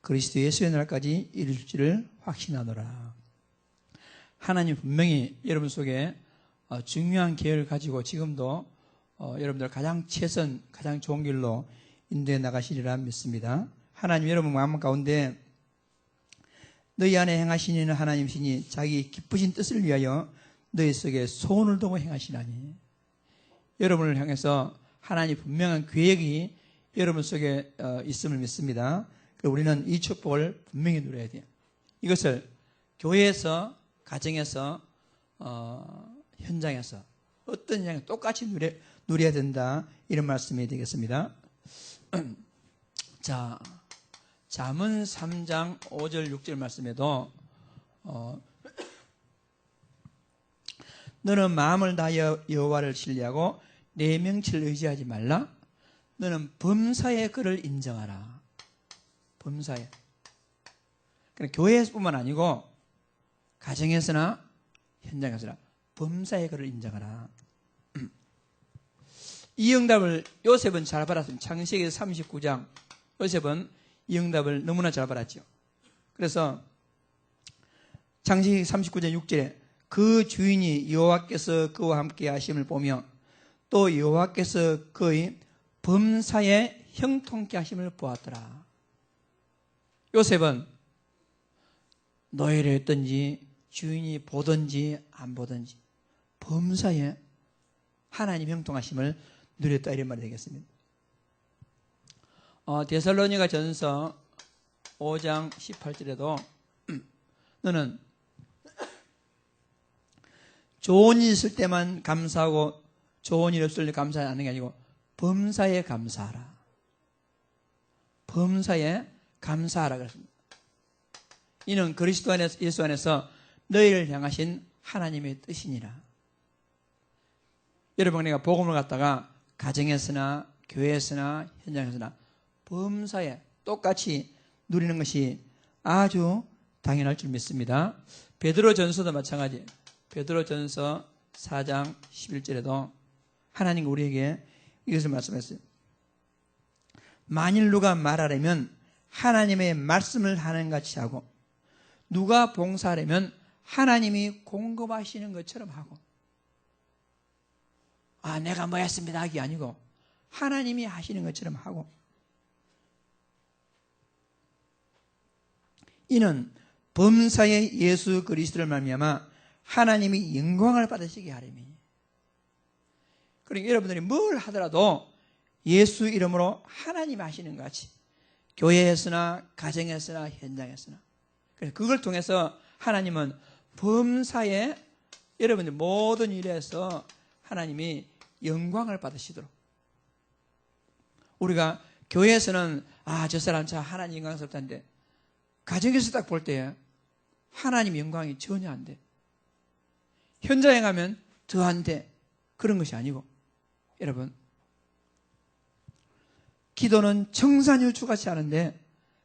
그리스도 예수의 날까지 이룰지를 확신하노라. 하나님 분명히 여러분 속에 중요한 계획을 가지고 지금도 여러분들 가장 최선, 가장 좋은 길로 인도해 나가시리라 믿습니다. 하나님 여러분 마음 가운데 너희 안에 행하시는 하나님이시니 자기 기쁘신 뜻을 위하여 너희 속에 소원을 두고 행하시나니, 여러분을 향해서 하나님 분명한 계획이 여러분 속에 있음을 믿습니다. 우리는 이 축복을 분명히 누려야 돼요. 이것을 교회에서, 가정에서, 현장에서 어떤 현장에 똑같이 누려야 된다, 이런 말씀이 되겠습니다. 자, 잠언 3장 5절 6절 말씀에도 너는 마음을 다하여 여호와를 신뢰하고 내 명치를 의지하지 말라. 너는 범사의 그를 인정하라. 범사에. 그러니까 교회에서뿐만 아니고 가정에서나 현장에서나 범사의 그를 인정하라. 이 응답을 요셉은 잘 받았습니다. 창세기 39장 요셉은 이 응답을 너무나 잘 받았죠. 그래서 창세기 39장 6절에 그 주인이 여호와께서 그와 함께 하심을 보며 또 여호와께서 그의 범사에 형통케 하심을 보았더라. 요셉은 노예를 했든지 주인이 보든지 안 보든지 범사에 하나님 형통하심을 누렸다, 이런 말이 되겠습니다. 데살로니가 전서 5장 18절에도 너는 좋은 일 있을 때만 감사하고 좋은 일 없을 때 감사하지 않는 게 아니고 범사에 감사하라. 범사에 감사하라 그랬습니다. 이는 그리스도 안에서, 예수 안에서 너희를 향하신 하나님의 뜻이니라. 여러분, 내가 복음을 갖다가 가정에서나 교회에서나 현장에서나 범사에 똑같이 누리는 것이 아주 당연할 줄 믿습니다. 베드로전서도 마찬가지. 베드로전서 4장 11절에도 하나님 우리에게 이것을 말씀했어요. 만일 누가 말하려면 하나님의 말씀을 하는 같이 하고, 누가 봉사하려면 하나님이 공급하시는 것처럼 하고. 내가 뭐 했습니다 하기 아니고 하나님이 하시는 것처럼 하고. 이는 범사의 예수 그리스도를 말미암아 하나님이 영광을 받으시게 하리니. 그러니까 여러분들이 뭘 하더라도 예수 이름으로 하나님이 하시는 것 같이 교회에서나 가정에서나 현장에서나, 그래서 그걸 통해서 하나님은 범사에 여러분들 모든 일에서 하나님이 영광을 받으시도록. 우리가 교회에서는 저 사람 참 하나님 영광스럽다는데 가정에서 딱 볼 때 하나님 영광이 전혀 안 돼. 현장에 가면 더 안 돼. 그런 것이 아니고, 여러분, 기도는 청산유추같이 하는데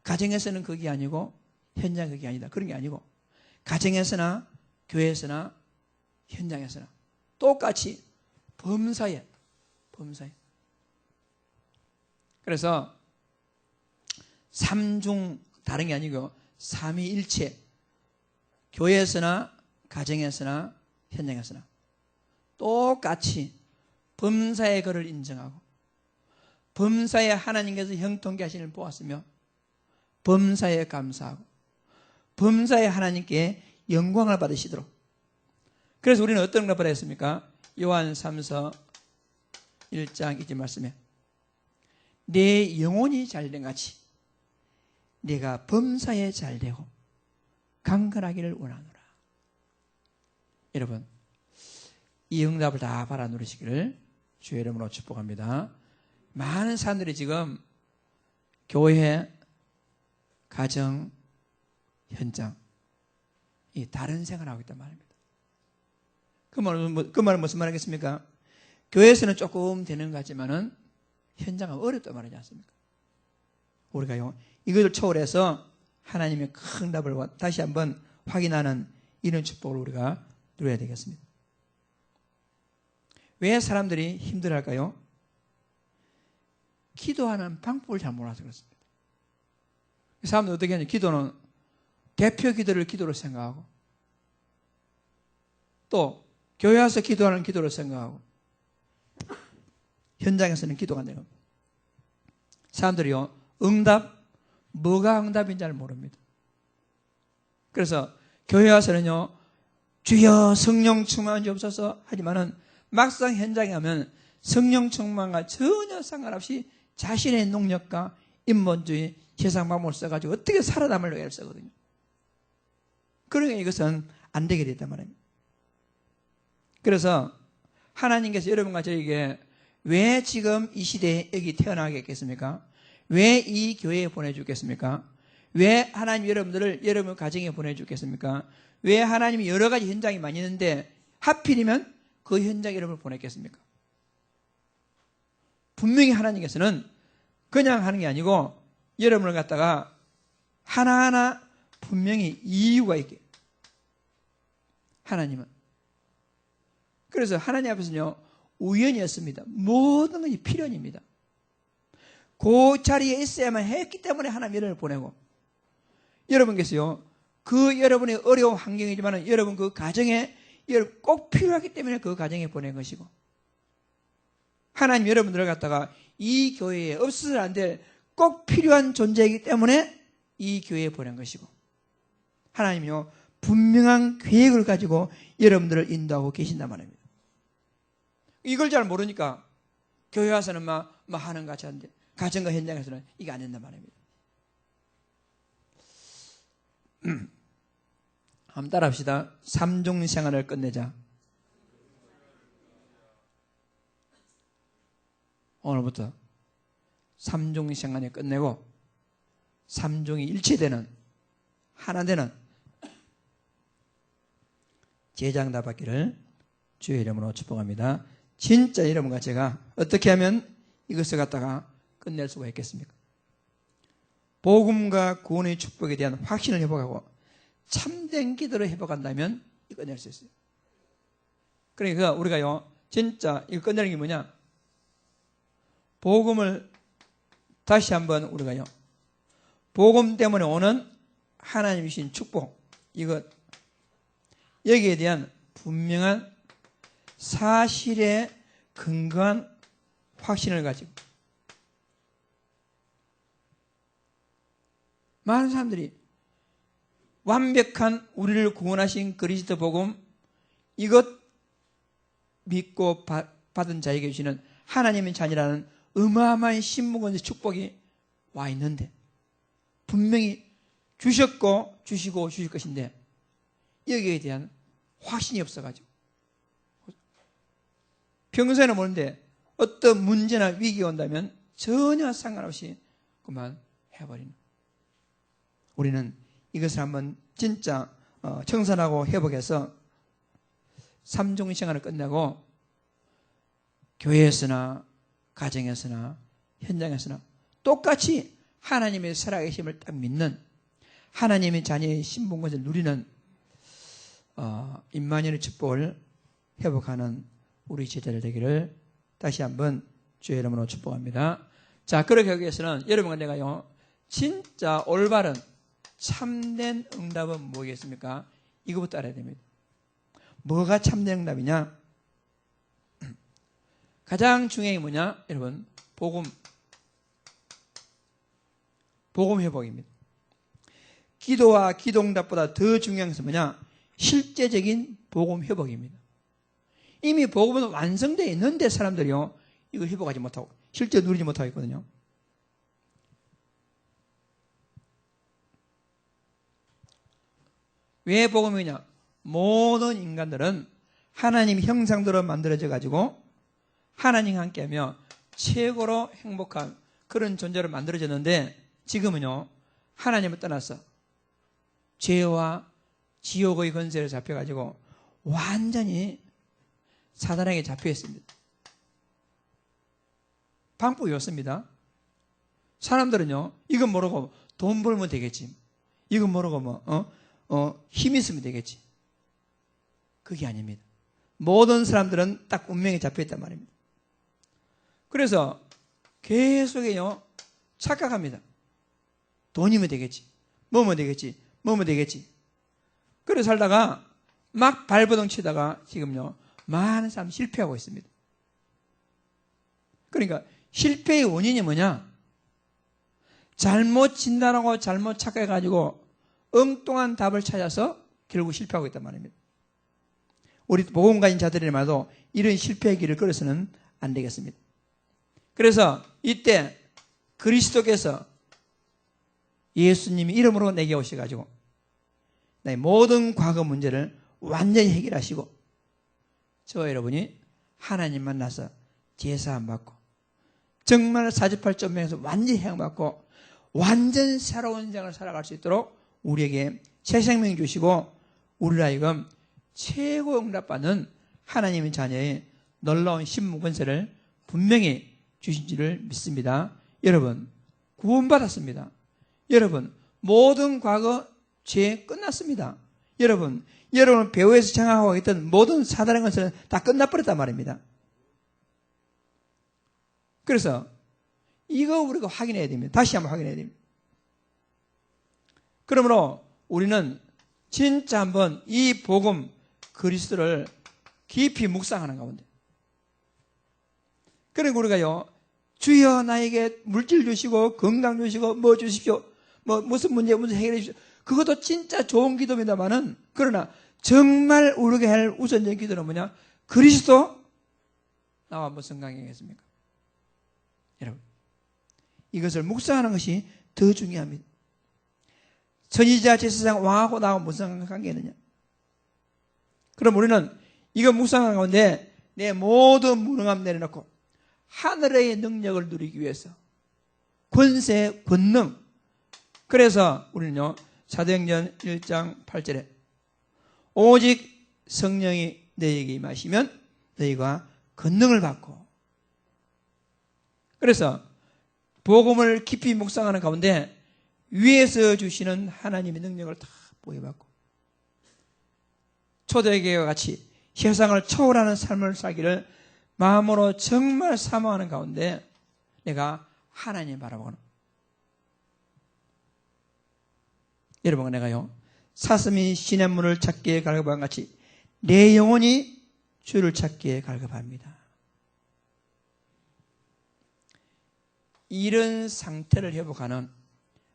가정에서는 그게 아니고 현장에 그게 아니다. 그런 게 아니고 가정에서나 교회에서나 현장에서나 똑같이 범사에. 그래서 삼중 다른 게 아니고 삼위일체, 교회에서나 가정에서나 현장에서나 똑같이 범사의 그를 인정하고 범사에 하나님께서 형통케 하시는 보았으며 범사에 감사하고 범사에 하나님께 영광을 받으시도록. 그래서 우리는 어떤 걸 받았습니까? 요한 3서 1장 2절 말씀에 내 영혼이 잘된 같이 내가 범사에 잘되고 강건하기를 원하노라. 여러분, 이 응답을 다 받아 누리시기를 주의 이름으로 축복합니다. 많은 사람들이 지금 교회, 가정, 현장 이 다른 생활을 하고 있단 말입니다. 그 말은 무슨 말이겠습니까? 교회에서는 조금 되는 것 같지만은 현장은 어렵단 말이지 않습니까? 우리가 이것을 초월해서 하나님의 큰 응답을 다시 한번 확인하는 이런 축복을 우리가 누려야 되겠습니다. 왜 사람들이 힘들어할까요? 기도하는 방법을 잘 몰라서 그렇습니다. 사람들 어떻게 하냐? 기도는 대표 기도를 기도로 생각하고, 또 교회 와서 기도하는 기도로 생각하고, 현장에서는 기도가 안 되는 겁니다. 사람들이요, 뭐가 응답인지 잘 모릅니다. 그래서 교회 와서는요, 주여 성령 충만한 주옵소서 하지만은 막상 현장에 가면 성령 충만과 전혀 상관없이 자신의 능력과 인본주의, 세상 방법을 써가지고 어떻게 살아남으려고 애를 쓰거든요. 그러니까 이것은 안 되게 됐단 말입니다. 그래서 하나님께서 여러분과 저에게 왜 지금 이 시대에 여기 태어나게 했겠습니까? 왜 이 교회에 보내주겠습니까? 왜 하나님 여러분들을 여러분 가정에 보내주겠습니까? 왜 하나님이 여러 가지 현장이 많이 있는데 하필이면 그 현장에 여러분을 보냈겠습니까? 분명히 하나님께서는 그냥 하는 게 아니고 여러분을 갖다가 하나하나 분명히 이유가 있게, 하나님은. 그래서 하나님 앞에서는요, 우연이었습니다. 모든 것이 필연입니다. 그 자리에 있어야만 했기 때문에 하나님 여러분을 보내고, 여러분께서요, 그 여러분의 어려운 환경이지만 여러분 그 가정에 꼭 필요하기 때문에 그 가정에 보낸 것이고, 하나님 여러분들을 갖다가 이 교회에 없어서는 안 될 꼭 필요한 존재이기 때문에 이 교회에 보낸 것이고, 하나님이요, 분명한 계획을 가지고 여러분들을 인도하고 계신단 말입니다. 이걸 잘 모르니까 교회 와서는 막 하는 것 같이 하는데 가정과 현장에서는 이게 안 된단 말입니다. 한번 따라 합시다. 삼종 생활을 끝내자. 오늘부터 삼종 생활을 끝내고 삼종이 일체되는, 하나 되는 제장다 받기를 주의 이름으로 축복합니다. 진짜 여러분과 제가 어떻게 하면 이것을 갖다가 끝낼 수가 있겠습니까? 복음과 구원의 축복에 대한 확신을 회복하고 참된 기도를 회복한다면 이거 끝낼 수 있어요. 그러니까 우리가요, 진짜 이거 끝내는 게 뭐냐? 복음을 다시 한번 우리가요, 복음 때문에 오는 하나님 주신 축복, 이것, 여기에 대한 분명한 사실에 근거한 확신을 가지고, 많은 사람들이 완벽한 우리를 구원하신 그리스도 복음, 이것 믿고 받은 자에게 주시는 하나님의 자녀라는 어마어마한 신분과 축복이 와 있는데, 분명히 주셨고 주시고 주실 것인데 여기에 대한 확신이 없어가지고 평소에는 모르는데 어떤 문제나 위기가 온다면 전혀 상관없이 그만 해버리는, 우리는 이것을 한번 진짜 청산하고 회복해서 삼종 생활을 끝내고 교회에서나 가정에서나 현장에서나 똑같이 하나님의 살아계심을 딱 믿는, 하나님의 자녀의 신분권을 누리는 임마누엘의 축복을 회복하는 우리 제자들 되기를 다시 한번 주의 이름으로 축복합니다. 자, 그렇게 하기 위해서는 여러분과 내가요, 진짜 올바른 참된 응답은 뭐겠습니까? 이거부터 알아야 됩니다. 뭐가 참된 응답이냐? 가장 중요한 게 뭐냐? 여러분, 복음 회복입니다. 기도와 기도 응답보다 더 중요한 것은 뭐냐? 실제적인 복음 회복입니다. 이미 복음은 완성되어 있는데 사람들이요, 이거 회복하지 못하고 실제 누리지 못하고 있거든요. 왜 복음이냐? 모든 인간들은 하나님 형상대로 만들어져 가지고 하나님과 함께하며 최고로 행복한 그런 존재로 만들어졌는데, 지금은요, 하나님을 떠나서 죄와 지옥의 권세를 잡혀가지고 완전히 사단에게 잡혀 있습니다. 방법이 없습니다. 사람들은요, 이건 모르고 돈 벌면 되겠지, 이건 모르고 힘 있으면 되겠지. 그게 아닙니다. 모든 사람들은 딱 운명에 잡혀 있단 말입니다. 그래서 계속해요, 착각합니다. 돈이면 되겠지. 뭐면 되겠지. 뭐면 되겠지. 그래 살다가 막 발버둥 치다가 지금요, 많은 사람이 실패하고 있습니다. 그러니까 실패의 원인이 뭐냐? 잘못 진단하고 잘못 착각해가지고 엉뚱한 답을 찾아서 결국 실패하고 있단 말입니다. 우리 복음 가진 자들이라도 이런 실패의 길을 걸어서는 안 되겠습니다. 그래서 이때 그리스도께서 예수님이 이름으로 내게 오셔가지고 나의 모든 과거 문제를 완전히 해결하시고 저와 여러분이 하나님 만나서 제사함 받고 정말 사주팔전명에서 완전히 해양받고 완전 새로운 인생을 살아갈 수 있도록 우리에게 새 생명 주시고 우리를 하여금 최고 응답받는 하나님의 자녀의 놀라운 신문권세를 분명히 주신 줄을 믿습니다. 여러분 구원받았습니다. 여러분 모든 과거 죄 끝났습니다. 여러분 배후에서 장악하고 있던 모든 사단의 것은 다 끝나버렸단 말입니다. 그래서 이거 우리가 확인해야 됩니다. 다시 한번 확인해야 됩니다. 그러므로 우리는 진짜 한번 이 복음 그리스도를 깊이 묵상하는 가운데 그러니까 우리가요 주여 나에게 물질 주시고 건강 주시고 뭐 주십시오 무슨 문제 해결해 주십시오 그것도 진짜 좋은 기도입니다만은 그러나 정말 우리가 할 우선적인 기도는 뭐냐? 그리스도 나와 무슨 관계겠습니까? 여러분 이것을 묵상하는 것이 더 중요합니다. 선지자 제사장 왕하고 나와 무슨 관계느냐? 그럼 우리는 이거 묵상하는 가운데 내 모든 무능함 내려놓고 하늘의 능력을 누리기 위해서 권세, 권능 그래서 우리는요 사도행전 1장 8절에 오직 성령이 너희에게 임하시면 너희가 권능을 받고 그래서 복음을 깊이 묵상하는 가운데 위에서 주시는 하나님의 능력을 다 보여받고 초대교회와 같이 세상을 초월하는 삶을 살기를 마음으로 정말 사모하는 가운데 내가 하나님 바라보는 여러분 내가요 사슴이 시냇물을 찾기에 갈급한 같이 내 영혼이 주를 찾기에 갈급합니다. 이런 상태를 회복하는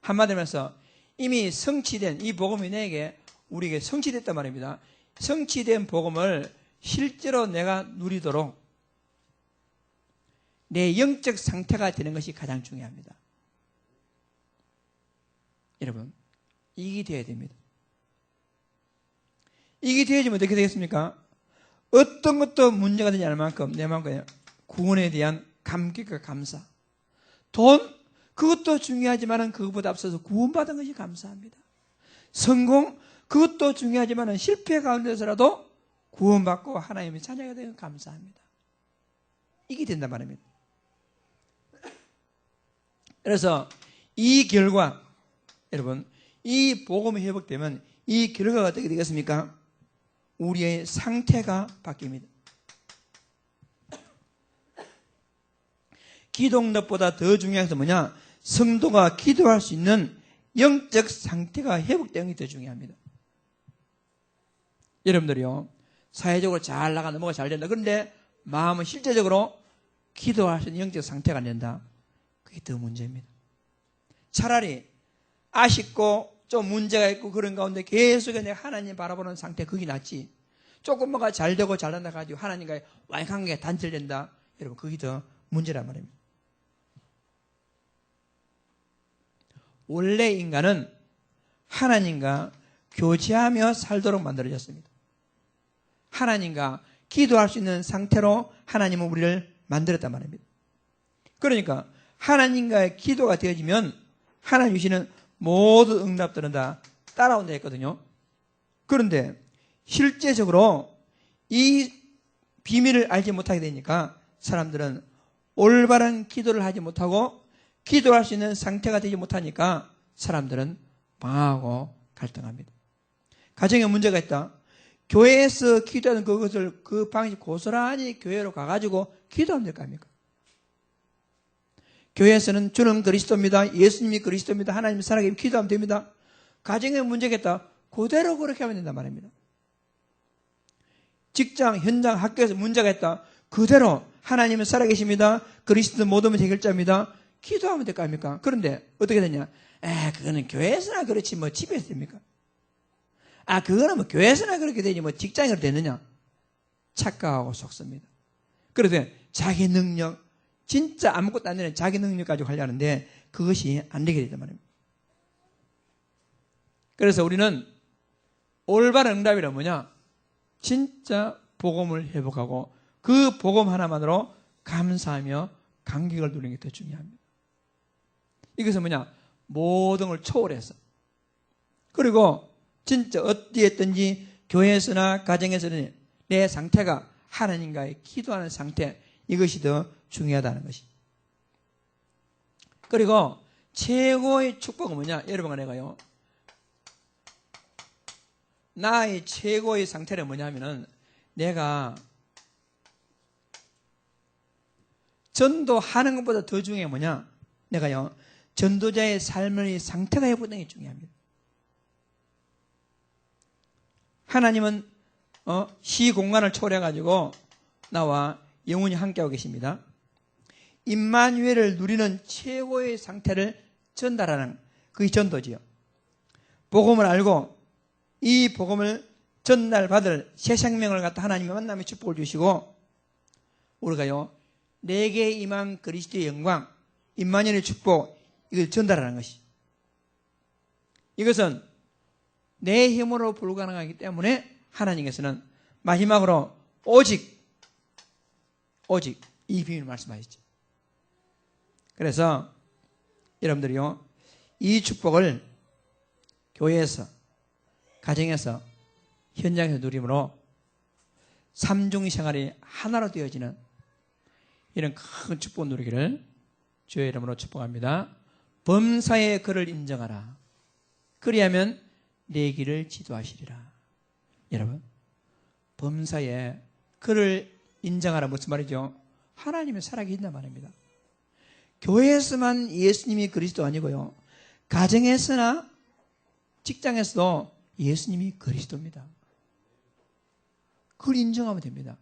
한마디로 해서 이미 성취된 이 복음이 내게 우리에게 성취됐단 말입니다. 성취된 복음을 실제로 내가 누리도록 내 영적 상태가 되는 것이 가장 중요합니다. 여러분 이게 되어야 됩니다. 이게 되어지면 어떻게 되겠습니까? 어떤 것도 문제가 되지 않을 만큼 내 마음과 구원에 대한 감격과 감사 돈 그것도 중요하지만 그것보다 앞서서 구원받은 것이 감사합니다. 성공 그것도 중요하지만 실패 가운데서라도 구원받고 하나님의 자녀가 되는 감사합니다. 이게 된단 말입니다. 그래서 이 결과 여러분 이 복음이 회복되면 이 결과가 어떻게 되겠습니까? 우리의 상태가 바뀝니다. 기도 응답보다 더 중요한 것은 뭐냐? 성도가 기도할 수 있는 영적 상태가 회복되는 게 더 중요합니다. 여러분들이요 사회적으로 잘 나가는 뭐가 잘 된다. 그런데 마음은 실제적으로 기도할 수 있는 영적 상태가 안 된다. 그게 더 문제입니다. 차라리 아쉽고 좀 문제가 있고 그런 가운데 계속 내가 하나님 바라보는 상태 그게 낫지. 조금 뭐가 잘 되고 잘한다 가지고 하나님과의 관계가 단절된다. 여러분 그게 더 문제란 말입니다. 원래 인간은 하나님과 교제하며 살도록 만들어졌습니다. 하나님과 기도할 수 있는 상태로 하나님은 우리를 만들었단 말입니다. 그러니까 하나님과의 기도가 되어지면 하나님 주시는 모든 응답들은 다 따라온다 했거든요. 그런데 실제적으로 이 비밀을 알지 못하게 되니까 사람들은 올바른 기도를 하지 못하고 기도할 수 있는 상태가 되지 못하니까 사람들은 방황하고 갈등합니다. 가정에 문제가 있다. 교회에서 기도하는 그것을 그 방식 고스란히 교회로 가가지고 기도하면 될 거 아닙니까? 교회에서는 주는 그리스도입니다. 예수님이 그리스도입니다. 하나님이 살아계시면 기도하면 됩니다. 가정에 문제겠다. 그대로 그렇게 하면 된단 말입니다. 직장, 현장, 학교에서 문제가 있다. 그대로 하나님은 살아계십니다. 그리스도 모든 문제 해결자입니다. 기도하면 될 거 아닙니까? 그런데 어떻게 되냐? 그거는 교회에서나 그렇지 뭐 집에서 됩니까? 그거는 뭐 교회에서나 그렇게 되지 뭐 직장으로 되느냐? 착각하고 속습니다. 그래서 자기 능력, 진짜 아무것도 안 되는 자기 능력 가지고 하려는데 그것이 안 되게 되단 말입니다. 그래서 우리는 올바른 응답이란 뭐냐? 진짜 복음을 회복하고 그 복음 하나만으로 감사하며 감격을 누리는 게 더 중요합니다. 이것은 뭐냐? 모든 걸 초월해서. 그리고 진짜 어디에 있든지 교회에서나 가정에서는 내 상태가 하나님과의 기도하는 상태, 이것이 더 중요하다는 것이. 그리고 최고의 축복은 뭐냐? 여러분과 내가요. 나의 최고의 상태는 뭐냐면은 내가 전도하는 것보다 더 중요한 게 뭐냐? 내가요. 전도자의 삶의 상태가 회복되는 게 중요합니다. 하나님은 시공간을 초월해가지고 나와 영원히 함께하고 계십니다. 임마누엘을 누리는 최고의 상태를 전달하는 그게 전도지요. 복음을 알고 이 복음을 전달받을 새 생명을 갖다 하나님의 만남의 축복을 주시고 우리가요 내게 임한 그리스도의 영광, 임마누엘의 축복 이걸 전달하는 것이. 이것은 내 힘으로 불가능하기 때문에 하나님께서는 마지막으로 오직 이 비밀을 말씀하셨죠. 그래서 여러분들이요 이 축복을 교회에서, 가정에서, 현장에서 누림으로 삼중 생활이 하나로 되어지는 이런 큰 축복 누리기를 주의 이름으로 축복합니다. 범사에 그를 인정하라. 그리하면 내 길을 지도하시리라. 여러분, 범사에 그를 인정하라 무슨 말이죠? 하나님의 살아계신단 말입니다. 교회에서만 예수님이 그리스도 아니고요. 가정에서나 직장에서도 예수님이 그리스도입니다. 그걸 인정하면 됩니다.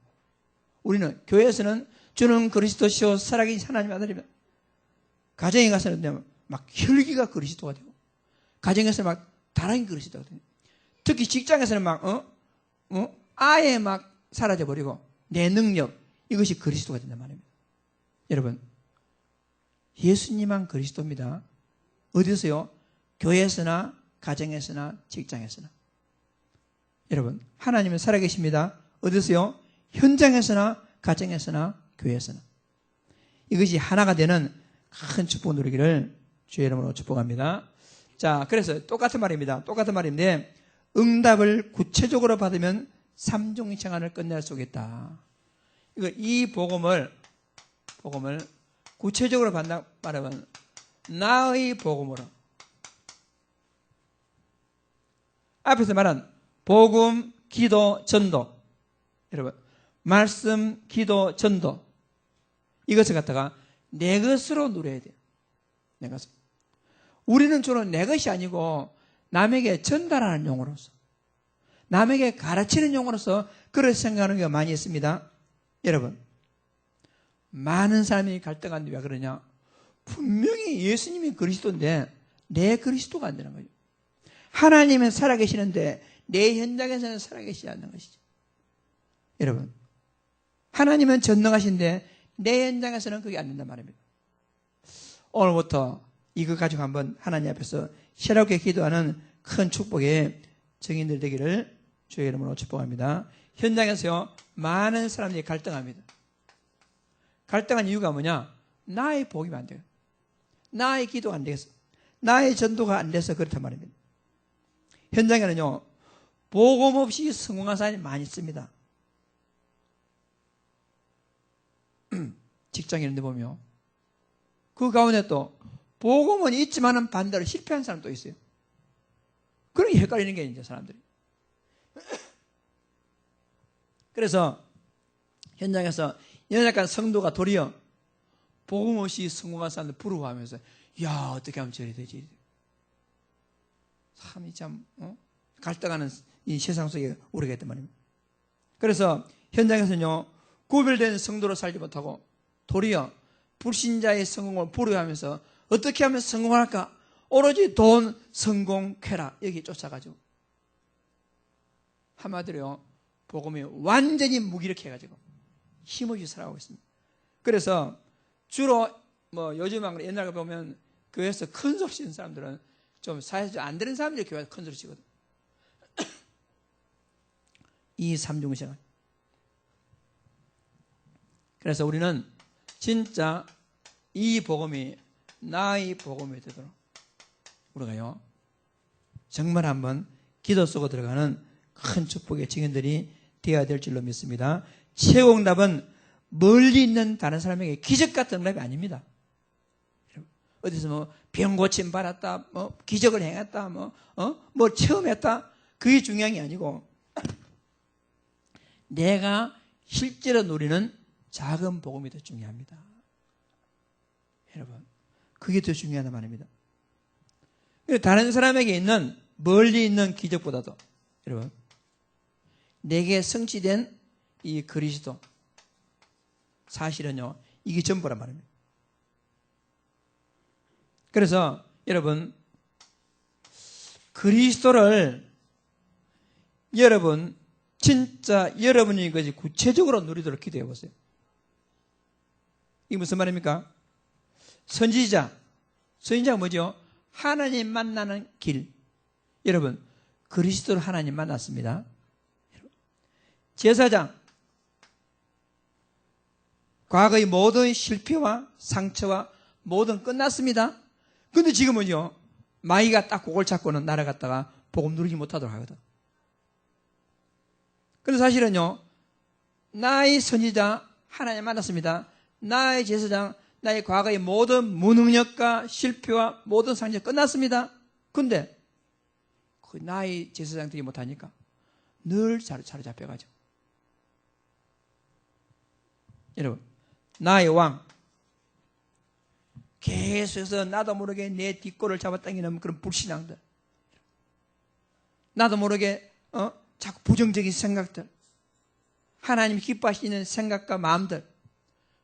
우리는 교회에서는 주는 그리스도시요 살아계신 하나님의 아들입니다. 가정에 가서는 막 혈기가 그리스도가 되고 가정에서는 막 다락이 그리스도가 되고 특히 직장에서는 막 아예 막 사라져버리고 내 능력 이것이 그리스도가 된단 말입니다. 여러분 예수님만 그리스도입니다. 어디서요? 교회에서나 가정에서나 직장에서나. 여러분 하나님은 살아계십니다. 어디서요? 현장에서나 가정에서나 교회에서나. 이것이 하나가 되는 큰 축복 누리기를 주의 이름으로 축복합니다. 자, 그래서 똑같은 말입니다. 똑같은 말인데 응답을 구체적으로 받으면 삼중생활을 끝낼 수 있다. 이 복음을 구체적으로 받는다 말하면 나의 복음으로 앞에서 말한 복음, 기도, 전도. 여러분 말씀, 기도, 전도 이것을 갖다가 내 것으로 누려야 돼요. 내 것으로. 우리는 주로 내 것이 아니고 남에게 전달하는 용어로서 남에게 가르치는 용어로서 그렇게 생각하는 게 많이 있습니다. 여러분 많은 사람이 갈등하는데 왜 그러냐? 분명히 예수님이 그리스도인데 내 그리스도가 안 되는 거죠. 하나님은 살아계시는데 내 현장에서는 살아계시지 않는 것이죠. 여러분 하나님은 전능하신데 내 현장에서는 그게 안 된단 말입니다. 오늘부터 이거 가지고 한번 하나님 앞에서 새롭게 기도하는 큰 축복의 증인들 되기를 주의 이름으로 축복합니다. 현장에서요 많은 사람들이 갈등합니다. 갈등한 이유가 뭐냐? 나의 복음이 안 돼요. 나의 기도가 안 되겠어. 나의 전도가 안 돼서 그렇단 말입니다. 현장에는요 복음 없이 성공한 사람이 많이 있습니다. 직장에 있는데 보면 그 가운데 또 복음은 있지만은 반대로 실패한 사람도 있어요. 그러게 헷갈리는 게 이제 사람들이. 그래서 현장에서 연약한 성도가 도리어 복음 없이 성공한 사람들 부러워하면서 야 어떻게 하면 저리 되지? 참 갈등하는 이 세상 속에 우리가 있단 말입니다. 그래서 현장에서는요 구별된 성도로 살지 못하고 도리어 불신자의 성공을 부러워하면서 어떻게 하면 성공할까? 오로지 돈, 성공, 쾌락 여기 쫓아가죠. 한마디로 복음이 완전히 무기력해가지고 힘없이 살아가고 있습니다. 그래서 주로 요즘은 옛날에 보면 교회에서 큰 소리 치는 사람들은 좀 사회에서 안 되는 사람들이 교회에서 큰 소리 치거든. 이 삼중생활. 그래서 우리는 진짜 이 복음이 나의 복음이 되도록 우리가요 정말 한번 기도 속으로 들어가는 큰 축복의 증인들이 되어야 될 줄로 믿습니다. 최고 응답은 멀리 있는 다른 사람에게 기적 같은 응답이 아닙니다. 어디서 병 고침 받았다, 기적을 행했다, 체험했다, 그게 중요한 게 아니고 내가 실제로 누리는 작은 복음이 더 중요합니다. 여러분, 그게 더 중요하단 말입니다. 다른 사람에게 있는 멀리 있는 기적보다도 여러분 내게 성취된 이 그리스도 사실은요 이게 전부란 말입니다. 그래서 여러분 그리스도를 여러분 진짜 여러분이 이것이 구체적으로 누리도록 기도해 보세요. 이게 무슨 말입니까? 선지자가 뭐죠? 하나님 만나는 길. 여러분 그리스도로 하나님 만났습니다. 제사장 과거의 모든 실패와 상처와 모든 끝났습니다. 근데 지금은요 마귀가 딱 그걸 잡고는 날아갔다가 복음 누리지 못하도록 하거든. 근데 사실은요 나의 선지자 하나님 만났습니다. 나의 제사장 나의 과거의 모든 무능력과 실패와 모든 상처가 끝났습니다. 근데 그 나의 제사장 되지 못하니까 늘 사로잡혀가죠. 여러분 나의 왕 계속해서 나도 모르게 내 뒷골을 잡아당기는 그런 불신앙들, 나도 모르게 자꾸 부정적인 생각들, 하나님이 기뻐하시는 생각과 마음들,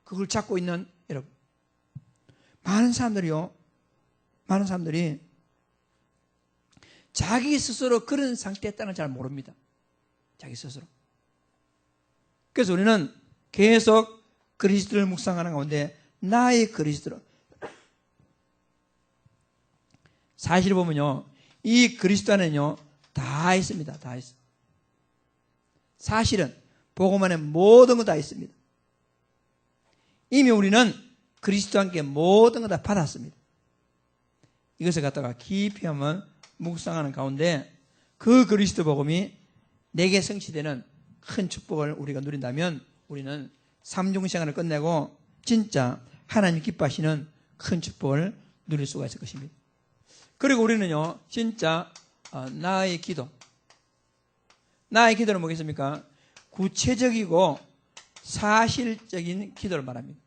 그걸 잡고 있는 여러분 많은 사람들이 자기 스스로 그런 상태에 있다는 걸 잘 모릅니다. 자기 스스로. 그래서 우리는 계속 그리스도를 묵상하는 가운데 나의 그리스도로 사실 보면요 이 그리스도 안에는요 다 있습니다. 다 있어. 사실은 복음 안에 모든 거 다 있습니다. 이미 우리는 그리스도와 함께 모든 거 다 받았습니다. 이것을 갖다가 깊이 한번 묵상하는 가운데 그 그리스도 복음이 내게 성취되는 큰 축복을 우리가 누린다면 우리는 삼중생활을 끝내고 진짜 하나님 기뻐하시는 큰 축복을 누릴 수가 있을 것입니다. 그리고 우리는요 진짜 나의 기도는 뭐겠습니까? 구체적이고 사실적인 기도를 말합니다.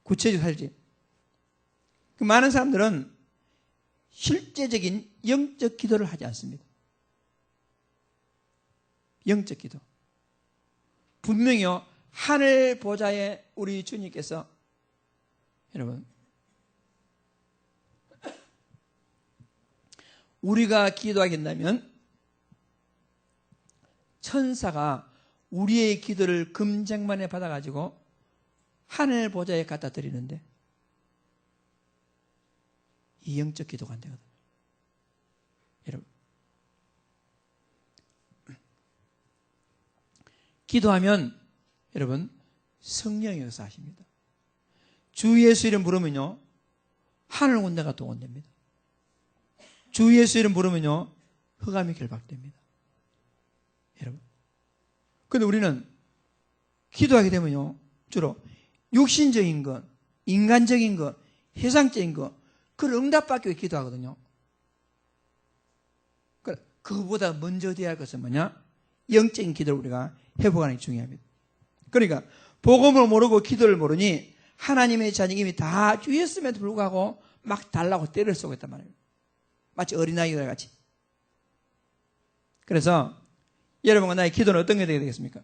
구체적 사실적. 많은 사람들은 실제적인 영적 기도를 하지 않습니다. 영적 기도. 분명히요 하늘 보좌에 우리 주님께서 여러분 우리가 기도하게 된다면 천사가 우리의 기도를 금쟁반에 받아가지고 하늘 보좌에 갖다 드리는데 이 영적 기도가 안 되거든요. 여러분 기도하면 여러분 성령이 역사하십니다. 주 예수 이름 부르면요 하늘 군대가 동원됩니다. 주 예수 이름 부르면요 흑암이 결박됩니다. 여러분 근데 우리는 기도하게 되면요 주로 육신적인 것, 인간적인 것, 세상적인 것 그걸 응답받기 위해 기도하거든요. 그거보다 먼저 돼야 할 것은 뭐냐? 영적인 기도를 우리가 회복하는 게 중요합니다. 그러니까 복음을 모르고 기도를 모르니 하나님의 자녀임이 다 주였음에도 불구하고 막 달라고 때를 쏘고 있단 말이에요. 마치 어린아이들 같이. 그래서 여러분과 나의 기도는 어떤 게 되겠습니까?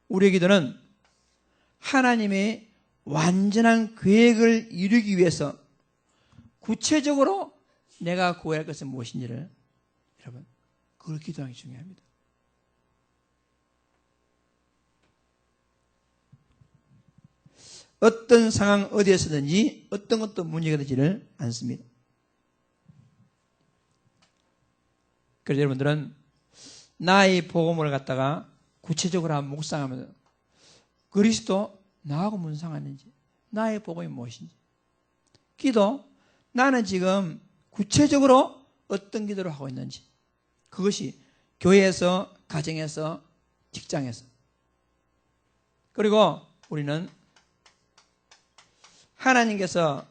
우리의 기도는 하나님의 완전한 계획을 이루기 위해서 구체적으로 내가 구해야 할 것은 무엇인지를 여러분 그걸 기도하기 중요합니다. 어떤 상황 어디에서든지 어떤 것도 문제가 되지를 않습니다. 그래서 여러분들은 나의 복음을 갖다가 구체적으로 한번 묵상하면서 그리스도 나하고 무슨 상관인지, 나의 복음이 무엇인지, 기도 나는 지금 구체적으로 어떤 기도를 하고 있는지, 그것이 교회에서, 가정에서, 직장에서. 그리고 우리는 하나님께서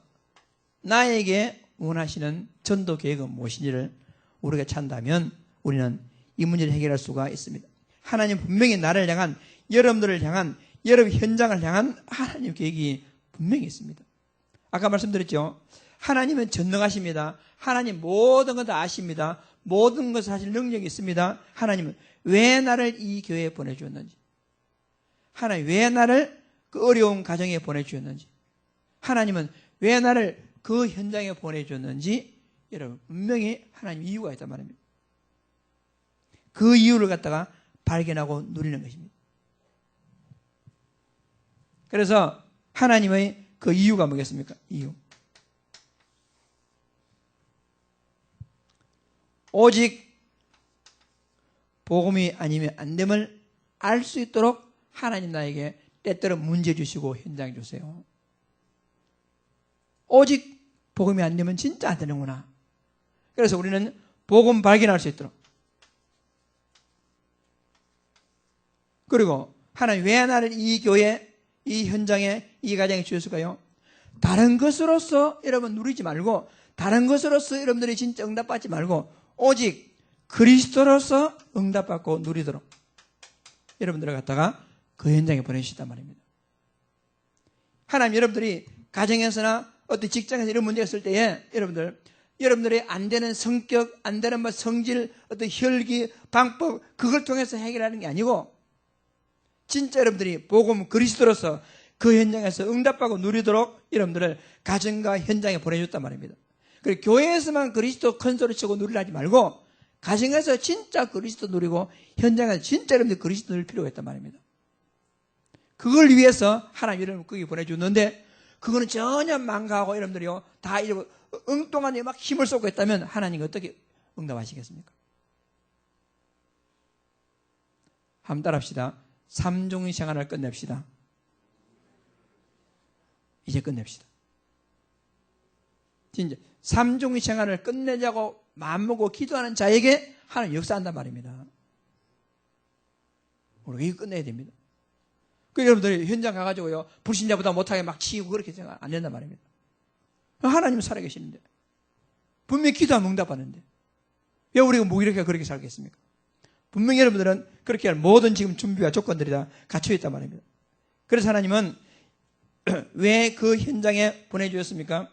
나에게 원하시는 전도 계획은 무엇인지를 우리가 찾는다면 우리는 이 문제를 해결할 수가 있습니다. 하나님 분명히 나를 향한, 여러분들을 향한, 여러분 현장을 향한 하나님 계획이 분명히 있습니다. 아까 말씀드렸죠. 하나님은 전능하십니다. 하나님 모든 것 다 아십니다. 모든 것을 하실 능력이 있습니다. 하나님은 왜 나를 이 교회에 보내주었는지, 하나님 왜 나를 그 어려운 가정에 보내주었는지, 하나님은 왜 나를 그 현장에 보내주었는지 여러분 분명히 하나님 이유가 있단 말입니다. 그 이유를 갖다가 발견하고 누리는 것입니다. 그래서 하나님의 그 이유가 뭐겠습니까? 이유. 오직 복음이 아니면 안 됨을 알 수 있도록 하나님 나에게 때때로 문제 주시고 현장 주세요. 오직 복음이 안 되면 진짜 안 되는구나. 그래서 우리는 복음 발견할 수 있도록. 그리고 하나님 왜 나를 이 교회, 이 현장에, 이 가정에 주셨을까요? 다른 것으로서 여러분 누리지 말고, 다른 것으로서 여러분들이 진짜 응답받지 말고 오직 그리스도로서 응답받고 누리도록 여러분들을 갖다가 그 현장에 보내주셨단 말입니다. 하나님 여러분들이 가정에서나 어떤 직장에서 이런 문제가 있을 때에 여러분들의 안 되는 성격, 안 되는 성질, 어떤 혈기, 방법, 그걸 통해서 해결하는 게 아니고 진짜 여러분들이 복음 그리스도로서 그 현장에서 응답받고 누리도록 여러분들을 가정과 현장에 보내줬단 말입니다. 그리고 교회에서만 그리스도 큰 소리 치고 누리려 하지 말고 가정에서 진짜 그리스도 누리고 현장에서 진짜 여러분들이 그리스도 누릴 필요가 있단 말입니다. 그걸 위해서 하나님 여러분을 거기 보내줬는데 그거는 전혀 망가하고 여러분들이요 다 이러고 엉뚱하게 막 힘을 쏟고 있다면 하나님이 어떻게 응답하시겠습니까? 한번 따라합시다. 삼종의 생활을 끝냅시다. 이제 끝냅시다. 진짜 삼종의 생활을 끝내자고 마음먹고 기도하는 자에게 하나님 역사한단 말입니다. 우리가 이거 끝내야 됩니다. 그 여러분들이 현장 가가지고요 불신자보다 못하게 막 치우고 그렇게 생각 안 된단 말입니다. 하나님은 살아계시는데 분명히 기도하면 응답하는데 왜 우리가 무기력하게 그렇게 살겠습니까? 분명히 여러분들은 그렇게 할 모든 지금 준비와 조건들이 다 갖춰 있단 말입니다. 그래서 하나님은 왜 그 현장에 보내주셨습니까?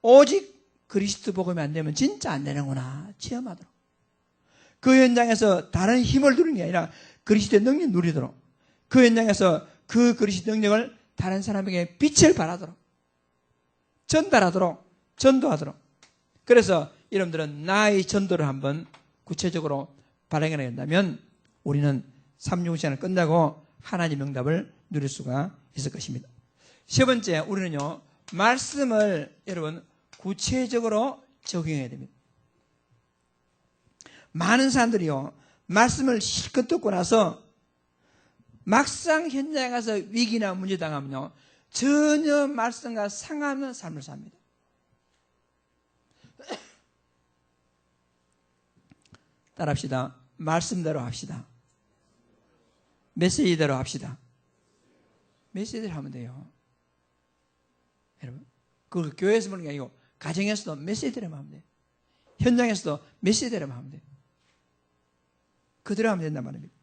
오직 그리스도 복음이 안 되면 진짜 안 되는구나 체험하도록, 그 현장에서 다른 힘을 누리는 게 아니라 그리스도의 능력 누리도록, 그 현장에서 그 그리스도의 능력을 다른 사람에게 빛을 발하도록, 전달하도록, 전도하도록. 그래서 여러분들은 나의 전도를 한번 구체적으로 발행해야 된다면 우리는 삼중시간을 끝나고 하나님 응답을 누릴 수가 있을 것입니다. 세 번째, 우리는요 말씀을 여러분 구체적으로 적용해야 됩니다. 많은 사람들이요 말씀을 실컷 듣고 나서 막상 현장에 가서 위기나 문제 당하면요 전혀 말씀과 상하는 삶을 삽니다. 따라합시다. 말씀대로 합시다. 메시지대로 합시다. 메시지대로 하면 돼요. 여러분, 그 교회에서 보는 게 아니고 가정에서도 메시지대로만 하면 돼요. 현장에서도 메시지대로만 하면 돼요. 그대로 하면 된단 말입니다.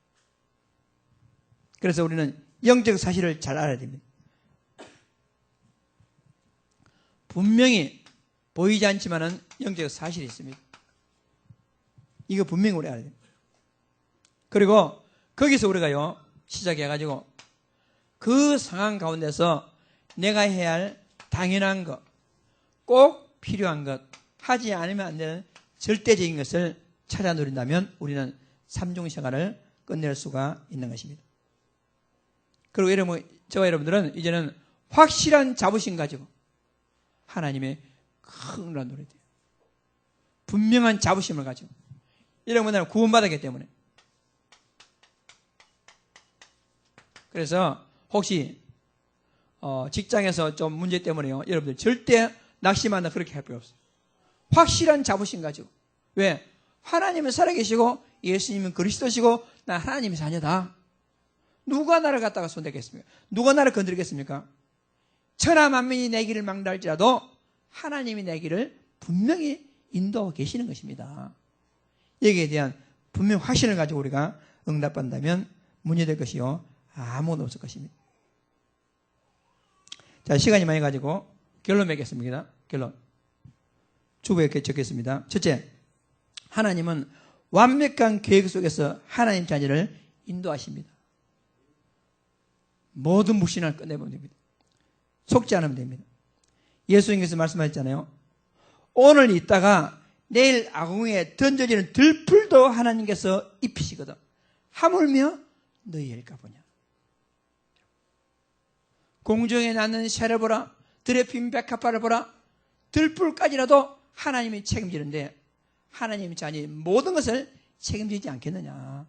그래서 우리는 영적 사실을 잘 알아야 됩니다. 분명히 보이지 않지만은 영적 사실이 있습니다. 이거 분명히 우리 알아야 됩니다. 그리고 거기서 우리가요, 시작해가지고 그 상황 가운데서 내가 해야 할 당연한 것, 꼭 필요한 것, 하지 않으면 안 되는 절대적인 것을 찾아 누린다면 우리는 삼중 생활을 끝낼 수가 있는 것입니다. 그리고 여러분, 저와 여러분들은 이제는 확실한 자부심 가지고 하나님의 큰 노래 돼요. 분명한 자부심을 가지고 여러분들은 구원받았기 때문에. 그래서 혹시 직장에서 좀 문제 때문에요, 여러분들 절대 낙심한다 그렇게 할 필요 없어요. 확실한 자부심 가지고. 왜? 하나님은 살아계시고 예수님은 그리스도시고 나 하나님의 자녀다. 누가 나를 갖다가 손대겠습니까? 누가 나를 건드리겠습니까? 천하 만민이 내 길을 막달지라도 하나님이 내 길을 분명히 인도하고 계시는 것입니다. 여기에 대한 분명 확신을 가지고 우리가 응답한다면 문제될 것이요 아무것도 없을 것입니다. 자, 시간이 많이 가지고 결론 맺겠습니다. 결론. 주부에 이렇게 적겠습니다. 첫째, 하나님은 완벽한 계획 속에서 하나님 자녀를 인도하십니다. 모든 불신을 끝내보면 됩니다. 속지 않으면 됩니다. 예수님께서 말씀하셨잖아요. 오늘 있다가 내일 아궁이에 던져지는 들풀도 하나님께서 입히시거든. 하물며 너희일까 보냐. 공중에 낳는 새를 보라. 들에 핀 백합화를 보라. 들풀까지라도 하나님이 책임지는데 하나님의 자녀의 모든 것을 책임지지 않겠느냐.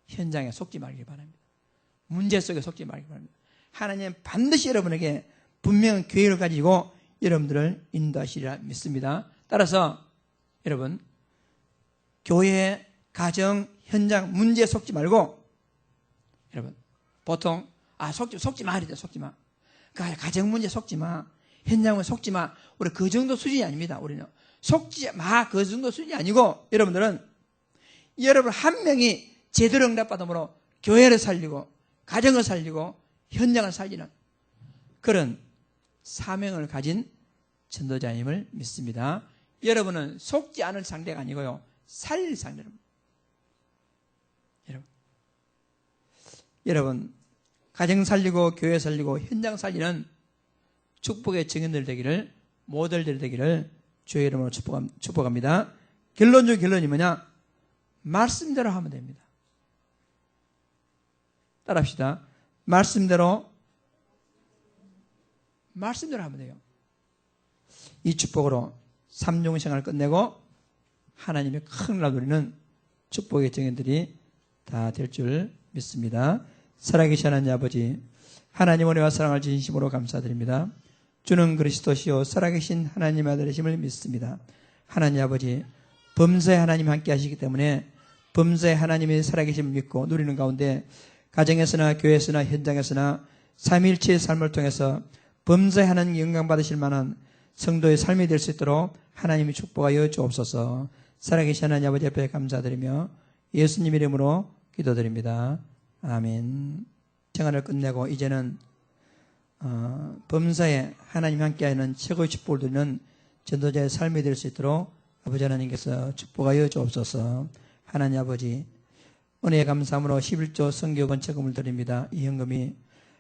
현장에 속지 말기 바랍니다. 문제 속에 속지 말기 바랍니다. 하나님은 반드시 여러분에게 분명한 계획을 가지고 여러분들을 인도하시리라 믿습니다. 따라서 여러분, 교회, 가정, 현장 문제에 속지 말고, 여러분 보통 속지 마 이러죠. 속지 마. 가정 문제 속지 마. 현장은 속지 마. 우리 그 정도 수준이 아닙니다. 우리는 속지 마 그 정도 수준이 아니고 여러분들은 여러분 한 명이 제대로 응답받음으로 교회를 살리고 가정을 살리고 현장을 살리는 그런 사명을 가진 전도자임을 믿습니다. 여러분은 속지 않을 상대가 아니고요, 살릴 상대입니다. 여러분 가정 살리고 교회 살리고 현장 살리는 축복의 증인들 되기를, 모델들 되기를 주의 이름으로 축복합니다. 결론 중 결론이 뭐냐? 말씀대로 하면 됩니다. 따라합시다. 말씀대로 하면 돼요. 이 축복으로 삼중 생활을 끝내고 하나님의 큰 나라 누리는 축복의 증인들이 다 될 줄 믿습니다. 살아계신 하나님 아버지, 하나님 은혜와 사랑을 진심으로 감사드립니다. 주는 그리스도시요 살아계신 하나님 아들이심을 믿습니다. 하나님 아버지, 범사에 하나님 함께 하시기 때문에 범사에 하나님의 살아계심을 믿고 누리는 가운데 가정에서나 교회에서나 현장에서나 삼위일체의 삶을 통해서 범사에 하나님 영광 받으실 만한 성도의 삶이 될 수 있도록 하나님이 축복하여 주옵소서. 살아계신 하나님 아버지 앞에 감사드리며 예수님 이름으로 기도드립니다. 아멘. 생활을 끝내고 이제는 범사에 하나님 함께하는 최고의 축복을 누리는 전도자의 삶이 될 수 있도록 아버지 하나님께서 축복하여 주옵소서. 하나님 아버지, 은혜에 감사함으로 11조 선교 번체금을 드립니다. 이 현금이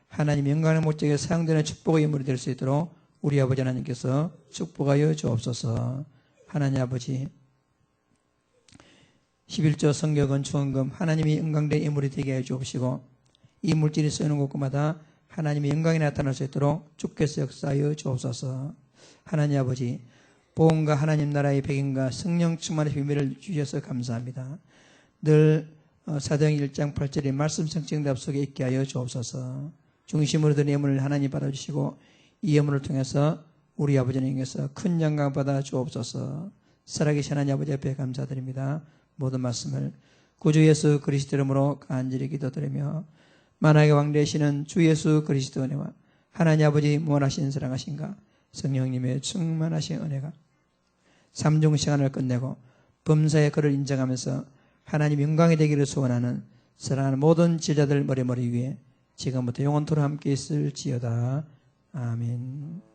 하나님 영광의 목적에 사용되는 축복의 인물이 될 수 있도록 우리 아버지 하나님께서 축복하여 주옵소서. 하나님 아버지, 11조 선교건 주헌금 하나님이 영광된 인물이 되게 해 주옵시고 이 물질이 쓰이는 곳마다 하나님의 영광이 나타날 수 있도록 주께서 역사하여 주옵소서. 하나님 아버지, 보험과 하나님 나라의 백인과 성령 충만의 비밀을 주셔서 감사합니다. 늘 사도행 1장 8절의 말씀 성취응답 속에 있게 하여 주옵소서. 중심으로 든 예물을 하나님 받아주시고 이 예물을 통해서 우리 아버지 하나님께서 큰 영광 받아 주옵소서. 살아계신 하나님 아버지 앞에 감사드립니다. 모든 말씀을 구주 예수 그리스도 이름으로 간절히 기도드리며 만왕의 왕 되시는 주 예수 그리스도 은혜와 하나님 아버지 무한하신 사랑하신가 성령님의 충만하신 은혜가 삼중 시간을 끝내고 범사의 그를 인정하면서 하나님 영광이 되기를 소원하는 사랑하는 모든 제자들 머리 위에 지금부터 영원토록 함께 있을지어다. 아멘.